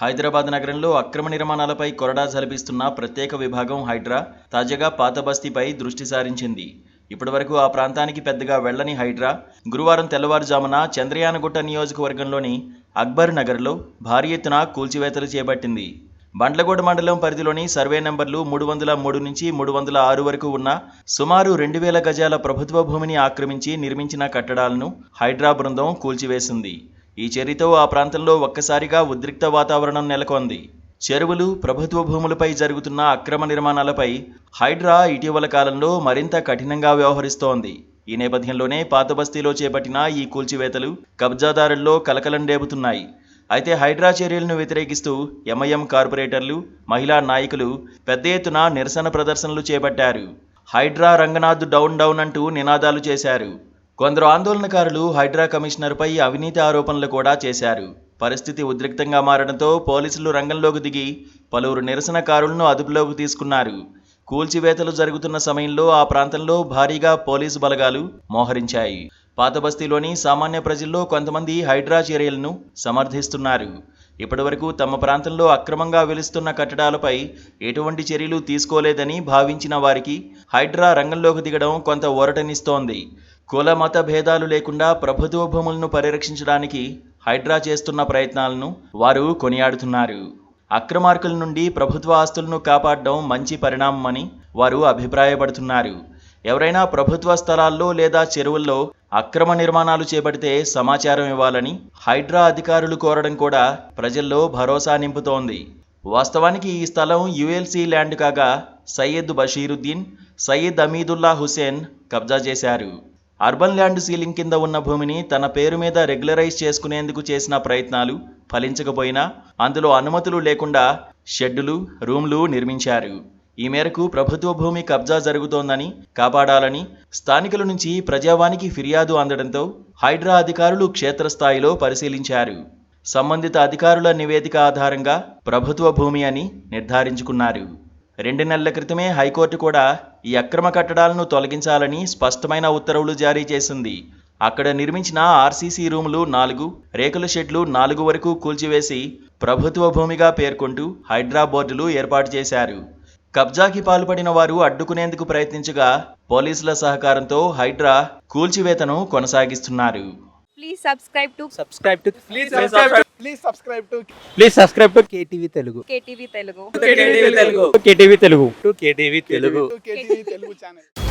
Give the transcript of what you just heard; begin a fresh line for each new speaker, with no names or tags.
హైదరాబాద్ నగరంలో అక్రమ నిర్మాణాలపై కొరడా జలిపిస్తున్న ప్రత్యేక విభాగం హైడ్రా తాజాగా పాత బస్తీపై దృష్టి సారించింది. ఇప్పటివరకు ఆ ప్రాంతానికి పెద్దగా వెళ్లని హైడ్రా గురువారం తెల్లవారుజామున చంద్రయానగుట్ట నియోజకవర్గంలోని అక్బర్ నగర్లో భారీ ఎత్తున కూల్చివేతలు చేపట్టింది. బండ్లగూడ మండలం పరిధిలోని సర్వే నెంబర్లు 303 నుంచి 306 వరకు ఉన్న సుమారు 2000 గజాల ప్రభుత్వ భూమిని ఆక్రమించి నిర్మించిన కట్టడాలను హైడ్రా బృందం కూల్చివేసింది. ఈ చర్యతో ఆ ప్రాంతంలో ఒక్కసారిగా ఉద్రిక్త వాతావరణం నెలకొంది. చెరువులు, ప్రభుత్వ భూములపై జరుగుతున్న అక్రమ నిర్మాణాలపై హైడ్రా ఇటీవల కాలంలో మరింత కఠినంగా వ్యవహరిస్తోంది. ఈ నేపథ్యంలోనే పాత బస్తీలో చేపట్టిన ఈ కూల్చివేతలు కబ్జాదారుల్లో కలకలం రేపుతున్నాయి. అయితే హైడ్రా చర్యలను వ్యతిరేకిస్తూ ఎంఐఎం కార్పొరేటర్లు, మహిళా నాయకులు పెద్ద ఎత్తున నిరసన ప్రదర్శనలు చేపట్టారు. హైడ్రా రంగనాథ్ డౌన్ డౌన్ అంటూ నినాదాలు చేశారు. కొందరు ఆందోళనకారులు హైడ్రా కమిషనర్పై అవినీతి ఆరోపణలు కూడా చేశారు. పరిస్థితి ఉద్రిక్తంగా మారడంతో పోలీసులు రంగంలోకి దిగి పలువురు నిరసనకారులను అదుపులోకి తీసుకున్నారు. కూల్చివేతలు జరుగుతున్న సమయంలో ఆ ప్రాంతంలో భారీగా పోలీసు బలగాలు మోహరించాయి. పాత బస్తీలోని సామాన్య ప్రజల్లో కొంతమంది హైడ్రా చర్యలను సమర్థిస్తున్నారు. ఇప్పటివరకు తమ ప్రాంతంలో అక్రమంగా వెలుస్తున్న కట్టడాలపై ఎటువంటి చర్యలు తీసుకోలేదని భావించిన వారికి హైడ్రా రంగంలోకి దిగడం కొంత ఊరటనిస్తోంది. కుల మత భేదాలు లేకుండా ప్రభుత్వ భూములను పరిరక్షించడానికి హైడ్రా చేస్తున్న ప్రయత్నాలను వారు కొనియాడుతున్నారు. అక్రమార్కుల నుండి ప్రభుత్వ ఆస్తులను కాపాడడం మంచి పరిణామమని వారు అభిప్రాయపడుతున్నారు. ఎవరైనా ప్రభుత్వ స్థలాల్లో లేదా చెరువుల్లో అక్రమ నిర్మాణాలు చేపడితే సమాచారం ఇవ్వాలని హైడ్రా అధికారులు కోరడం కూడా ప్రజల్లో భరోసా నింపుతోంది. వాస్తవానికి ఈ స్థలం యుఎల్సి ల్యాండ్ కాగా సయ్యద్ బషీరుద్దీన్, సయ్యద్ అమీదుల్లా హుసేన్ కబ్జా చేశారు. అర్బన్ ల్యాండ్ సీలింగ్ కింద ఉన్న భూమిని తన పేరు మీద రెగ్యులరైజ్ చేసుకునేందుకు చేసిన ప్రయత్నాలు ఫలించకపోయినా అందులో అనుమతులు లేకుండా షెడ్డులు, రూమ్లు నిర్మించారు. ఈ మేరకు ప్రభుత్వ భూమి కబ్జా జరుగుతోందని కాపాడాలని స్థానికుల నుంచి ప్రజావానికి ఫిర్యాదు అందడంతో హైడ్రా అధికారులు క్షేత్రస్థాయిలో పరిశీలించారు. సంబంధిత అధికారుల నివేదిక ఆధారంగా ప్రభుత్వ భూమి అని నిర్ధారించుకున్నారు. 2 నెలల క్రితమే హైకోర్టు కూడా ఈ అక్రమ కట్టడాలను తొలగించాలని స్పష్టమైన ఉత్తర్వులు జారీ చేసింది. అక్కడ నిర్మించిన ఆర్సీసీ రూములు 4, రేకుల షెడ్లు 4 వరకు కూల్చివేసి ప్రభుత్వ భూమిగా పేర్కొంటూ హైడ్రా బోర్డులు ఏర్పాటు చేశారు. కబ్జాకి పాల్పడిన వారు అడ్డుకునేందుకు ప్రయత్నించగా పోలీసుల సహకారంతో హైడ్రా కూల్చివేతను కొనసాగిస్తున్నారు.
Please subscribe to
KTV Telugu.
KTV Telugu.
KTV Telugu.
KTV Telugu channel.